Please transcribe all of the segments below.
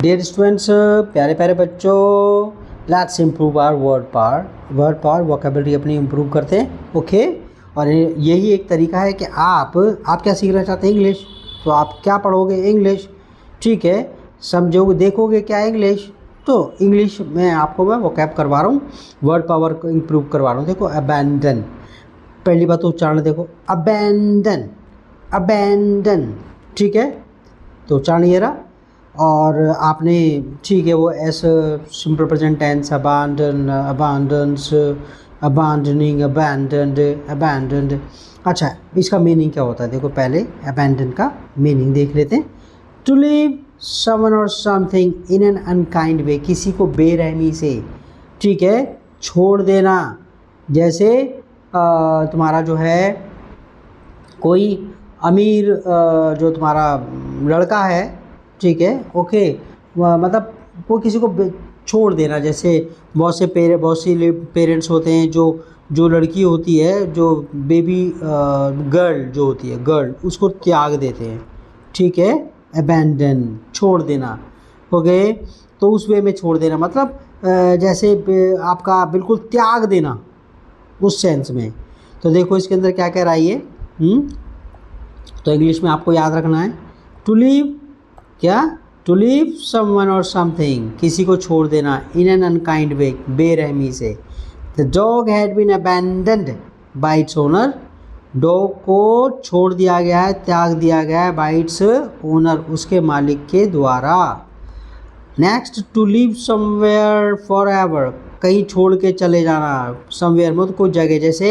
Dear students, प्यारे प्यारे बच्चों, let's improve our word power vocabulary अपनी इम्प्रूव करते हैं। ओके, और यही एक तरीका है कि आप क्या सीखना चाहते हैं? इंग्लिश। तो आप क्या पढ़ोगे? इंग्लिश। ठीक है, समझोगे, देखोगे क्या? इंग्लिश। तो इंग्लिश में आपको मैं वोकैब करवा रहा हूँ, वर्ड पावर को इम्प्रूव करवा रहा हूँ। देखो, अबैंडन, पहली बात तो उच्चारण देखो, अबैंडन, अबैंडन। ठीक है, तो उच्चारण ये रहा। और आपने, ठीक है, वो as simple present tense, abandon, abandons, abandoning, abandoned, abandoned. अच्छा, इसका मीनिंग क्या होता है? देखो, पहले अबैंडन का मीनिंग देख लेते हैं। टू लीव समवन और समथिंग इन एन अनकाइंड वे, किसी को बेरहमी से, ठीक है, छोड़ देना। जैसे तुम्हारा जो है कोई अमीर जो तुम्हारा लड़का है, ठीक है, ओके, मतलब वो किसी को छोड़ देना। जैसे बहुत सी पेरेंट्स होते हैं जो लड़की होती है, जो बेबी गर्ल जो होती है, गर्ल, उसको त्याग देते हैं। ठीक है, अबैंडन, छोड़ देना। ओके, तो उस वे में छोड़ देना मतलब जैसे आपका बिल्कुल त्याग देना, उस सेंस में। तो देखो इसके अंदर क्या कह रहा है ये। तो इंग्लिश में आपको याद रखना है, टू लीव, क्या? टू लीव समवन और समथिंग, किसी को छोड़ देना, इन एन अनकाइंड वे, बेरहमी से। The dog had been abandoned by its owner, dog को छोड़ दिया गया है, त्याग दिया गया है, बाय इट्स ओनर, उसके मालिक के द्वारा। Next, to leave somewhere forever, कहीं छोड़ के चले जाना। समवेयर मतलब कुछ जगह, जैसे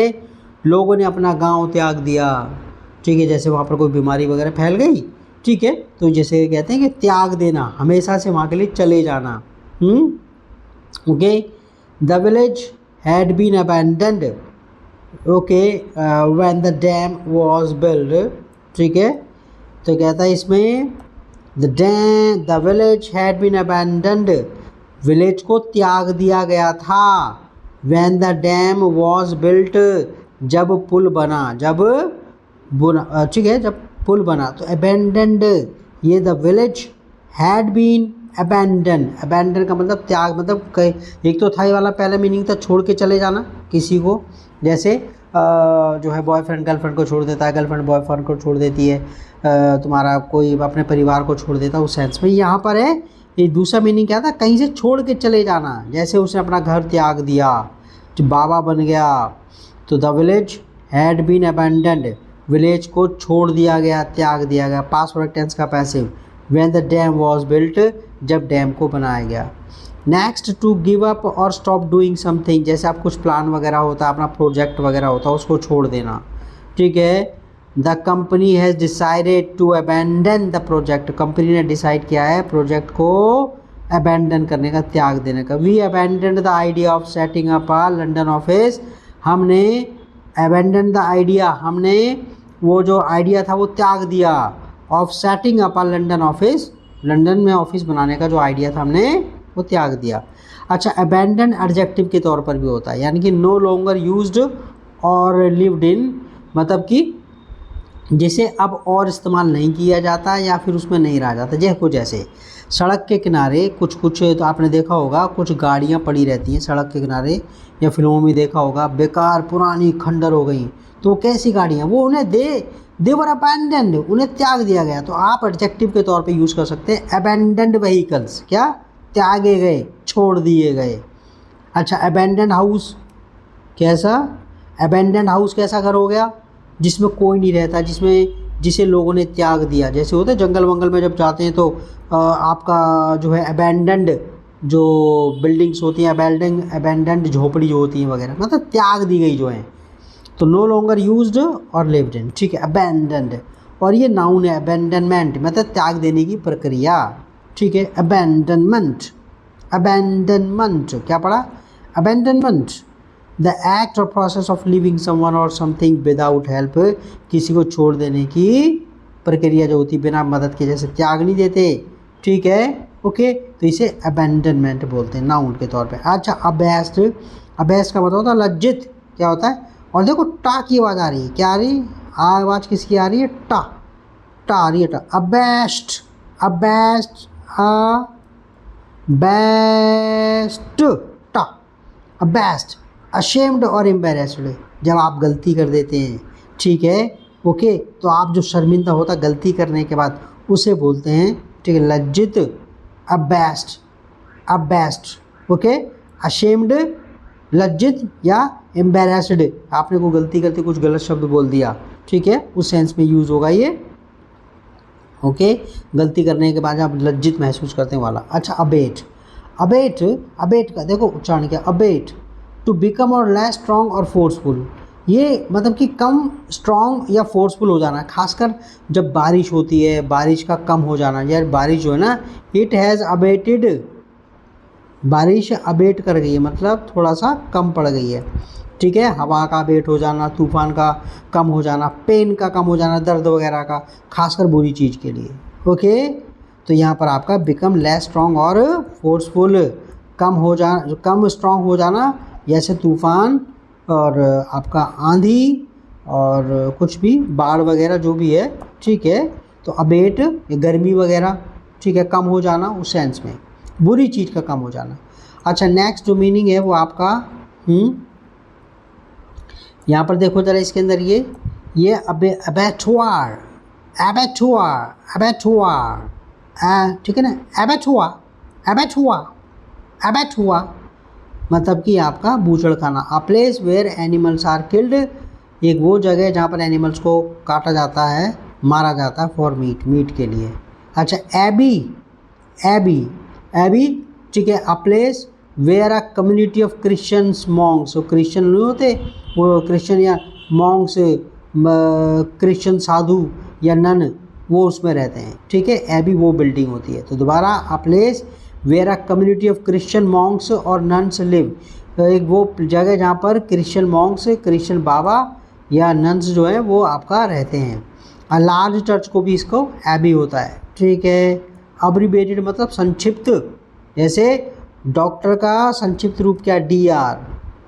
लोगों ने अपना गांव त्याग दिया, ठीक है, जैसे वहाँ पर कोई बीमारी वगैरह फैल गई, ठीक है, तो जैसे कहते हैं कि त्याग देना, हमेशा से वहाँ के लिए चले जाना। Okay, the village had been abandoned, okay, when the dam was build. ठीक है, तो कहता है इसमें the village had been abandoned, village को त्याग दिया गया था। When the dam was built, जब पुल बना, जब बुना, ठीक है, जब पुल बना। तो अबैंडन्ड, ये the village had been abandon, abandon का मतलब त्याग, मतलब एक तो था ये वाला पहला मीनिंग था छोड़ के चले जाना किसी को, जैसे जो है बॉयफ्रेंड गर्लफ्रेंड को छोड़ देता है, गर्लफ्रेंड बॉयफ्रेंड को छोड़ देती है, तुम्हारा कोई अपने परिवार को छोड़ देता है, उस सेंस में। यहाँ पर है ये दूसरा मीनिंग क्या था? कहीं से छोड़ के चले जाना, जैसे उसने अपना घर त्याग दिया, जो बाबा बन गया। तो the village had been abandoned, village को छोड़ दिया गया, त्याग दिया गया। पास्ट परफेक्ट टेंस का passive. When the dam was built, जब डैम को बनाया गया। नेक्स्ट, टू गिव अप और स्टॉप डूइंग समथिंग, जैसे आप कुछ प्लान वगैरह होता है, अपना प्रोजेक्ट वगैरह होता है, उसको छोड़ देना। ठीक है, the company has decided to abandon the project, company ने डिसाइड किया है प्रोजेक्ट को अबैंडन करने का, त्याग देने का। We abandon the idea of setting up a London office, हमने अबैंडन द आइडिया, हमने वो जो आइडिया था वो त्याग दिया, of setting up a London office, London में ऑफिस बनाने का जो आइडिया था हमने वो त्याग दिया। अच्छा, अबैंडन एडजेक्टिव के तौर पर भी होता है, यानी कि नो लॉन्गर यूज्ड और लिव्ड इन, मतलब कि जिसे अब और इस्तेमाल नहीं किया जाता या फिर उसमें नहीं रहा जाता। जैसे सड़क के किनारे कुछ तो आपने देखा होगा, कुछ गाड़ियाँ पड़ी रहती हैं सड़क के किनारे, या फिल्मों में देखा होगा, बेकार पुरानी खंडर हो गई। तो कैसी गाड़ियाँ, वो उन्हें दे वर अबैंडन्ड, उन्हें त्याग दिया गया। तो आप एडजेक्टिव के तौर पे यूज़ कर सकते हैं अबैंडन्ड व्हीकल्स, क्या? त्यागे गए, छोड़ दिए गए। अच्छा, अबैंडन्ड हाउस, कैसा? अबैंडन्ड हाउस कैसा घर हो गया? जिसमें कोई नहीं रहता, जिसे लोगों ने त्याग दिया। जैसे होता है जंगल वंगल में जब जाते हैं तो आपका जो है अबैंडन्ड जो बिल्डिंग्स होती हैं, अबैंडन्ड झोपड़ी जो होती हैं वगैरह, मतलब त्याग दी गई जो हैं। तो नो लॉन्गर यूज्ड और लिव्ड इन, ठीक है, अबैंडन्ड। और ये नाउन है, अबैंडनमेंट मतलब त्याग देने की प्रक्रिया, ठीक है, अबैंडनमेंट, अबैंडनमेंट, क्या पढ़ा? अबैंडनमेंट, द एक्ट और प्रोसेस ऑफ लिविंग समवन और समथिंग विदाउट हेल्प, किसी को छोड़ देने की प्रक्रिया जो होती है बिना मदद के, जैसे त्याग नहीं देते, ठीक है, ओके, तो इसे अबैंडनमेंट बोलते हैं नाउन के तौर पे। अच्छा, अबैस्ट, अबैस्ट का मतलब होता है लज्जित, क्या होता है? और देखो टा की आवाज़ आ रही है, क्या आ रही है? आवाज़ किसकी आ रही है? टा, टा आ रही है, टा। अबैस्ट, अबैस्ट, बेस्ट टा, बेस्ट, अशेम्ड और एम्बेरेस्ड, जब आप गलती कर देते हैं, ठीक है, ओके, तो आप जो शर्मिंदा होता गलती करने के बाद उसे बोलते हैं, ठीक है, लज्जित, अबेस्ट, अबेस्ट, ओके, अशेम्ड, लज्जित या एम्बेरेस्ड, आपने को गलती करते कुछ गलत शब्द बोल दिया, ठीक है, उस सेंस में यूज़ होगा ये, ओके, गलती करने के बाद आप लज्जित महसूस करते हैं वाला। अच्छा, अबेट, अबेट, अबेट का देखो उच्चारण क्या, अबेट, टू बिकम और लेस स्ट्रॉन्ग और फोर्सफुल, ये मतलब कि कम स्ट्रॉन्ग या फोर्सफुल हो जाना, खासकर जब बारिश होती है, बारिश का कम हो जाना, यार बारिश जो है ना, इट हैज़ अबेटेड, बारिश अबेट कर गई है मतलब थोड़ा सा कम पड़ गई है, ठीक है, हवा का अबेट हो जाना, तूफान का कम हो जाना, पेन का कम हो जाना, दर्द वगैरह का, खासकर बुरी चीज़ के लिए, ओके, तो यहाँ पर आपका बिकम लेस स्ट्रॉन्ग और फोर्सफुल, कम हो जा, कम स्ट्रॉन्ग हो जाना, जैसे तूफान और आपका आंधी और कुछ भी बाढ़ वगैरह जो भी है, ठीक है, तो अबेट गर्मी वगैरह, ठीक है, कम हो जाना उस सेंस में, बुरी चीज़ का कम हो जाना। अच्छा, नेक्स्ट जो मीनिंग है वो आपका यहाँ पर देखो ज़रा इसके अंदर ये अबेटुआर, अबेटुआर, अबेटुआर, ठीक है ना, अबेटुआ, अबेटुआ, अबेटुआ, मतलब कि आपका बूचड़खाना, a place where animals are killed, एक वो जगह है जहाँ पर एनिमल्स को काटा जाता है, मारा जाता है फॉर मीट, मीट के लिए। अच्छा, एबी, एबी, एबी, ठीक है, a place where a community of Christians monks, वो क्रिश्चियन नहीं होते, वो क्रिश्चियन या मॉन्क्स, क्रिश्चियन साधु या नन, वो उसमें रहते हैं, ठीक है, एबी वो बिल्डिंग होती है। तो दोबारा, a place where a community of Christian monks और नन्स लिव, तो एक वो जगह जहाँ पर क्रिश्चियन मॉन्क्स, क्रिश्चियन बाबा या नन्स जो है वो आपका रहते हैं। अ लार्ज चर्च को भी इसको एबी होता है, ठीक है। अब्रीवेटेड मतलब संक्षिप्त, जैसे डॉक्टर का संक्षिप्त रूप क्या, DR,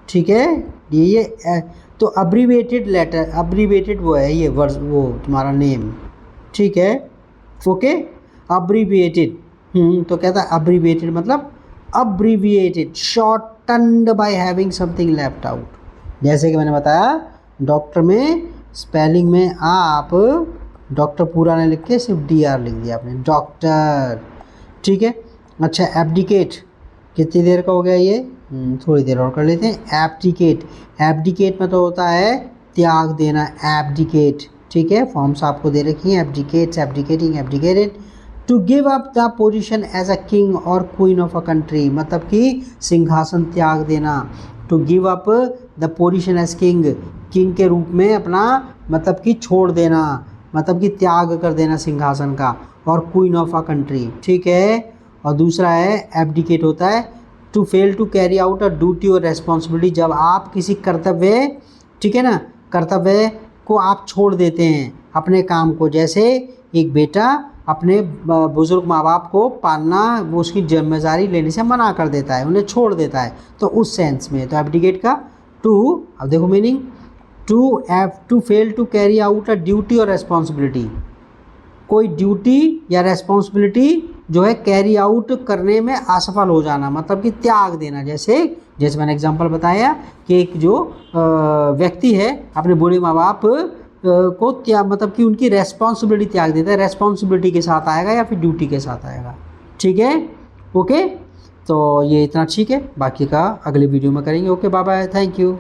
ठीक है, ये तो अब्रीवेटेड लेटर, अब्रीवेटेड वो है ये वर्ड, वो तुम्हारा नेम, ठीक है, ओके, अब्रीविएटेड, तो कहता है अब्रीविएटेड मतलब abbreviated, shortened by having something left out, जैसे कि मैंने बताया डॉक्टर में स्पेलिंग में आप डॉक्टर पूरा नहीं लिख के सिर्फ DR लिख दिया आपने, डॉक्टर, ठीक है। अच्छा, एब्डिकेट, कितनी देर का हो गया ये, थोड़ी देर और कर लेते हैं। एब्डिकेट, एब्डिकेट में तो होता है त्याग देना, एब्डिकेट, ठीक है, फॉर्म्स आपको दे रखी हैं, abdicates, abdicating, abdicated, to give up the position as a king और क्वीन ऑफ अ कंट्री, मतलब कि सिंहासन त्याग देना, to give up the position as king, king के रूप में अपना मतलब कि छोड़ देना, मतलब कि त्याग कर देना सिंहासन का, और क्वीन ऑफ अ कंट्री, ठीक है। और दूसरा है एब्डिकेट होता है to fail to carry out a duty और रेस्पॉन्सिबिलिटी, जब आप किसी कर्तव्य, ठीक है ना, कर्तव्य को आप छोड़ देते हैं अपने काम को, जैसे एक बेटा अपने बुजुर्ग माँ बाप को पालना, वो उसकी जिम्मेदारी लेने से मना कर देता है, उन्हें छोड़ देता है, तो उस सेंस में तो एब्डिकेट का टू, अब देखो meaning, to fail to carry out a duty और रेस्पॉन्सिबिलिटी, कोई ड्यूटी या रेस्पॉन्सिबिलिटी जो है कैरी आउट करने में असफल हो जाना, मतलब कि त्याग देना, जैसे मैंने एग्जांपल बताया कि एक जो व्यक्ति है अपने बूढ़े माँ बाप को त्याग, मतलब कि उनकी रेस्पॉन्सिबिलिटी त्याग देता है, रेस्पॉन्सिबिलिटी के साथ आएगा या फिर ड्यूटी के साथ आएगा, ठीक है, ओके। तो ये इतना ठीक है, बाकी का अगले वीडियो में करेंगे। Okay, bye bye, thank you.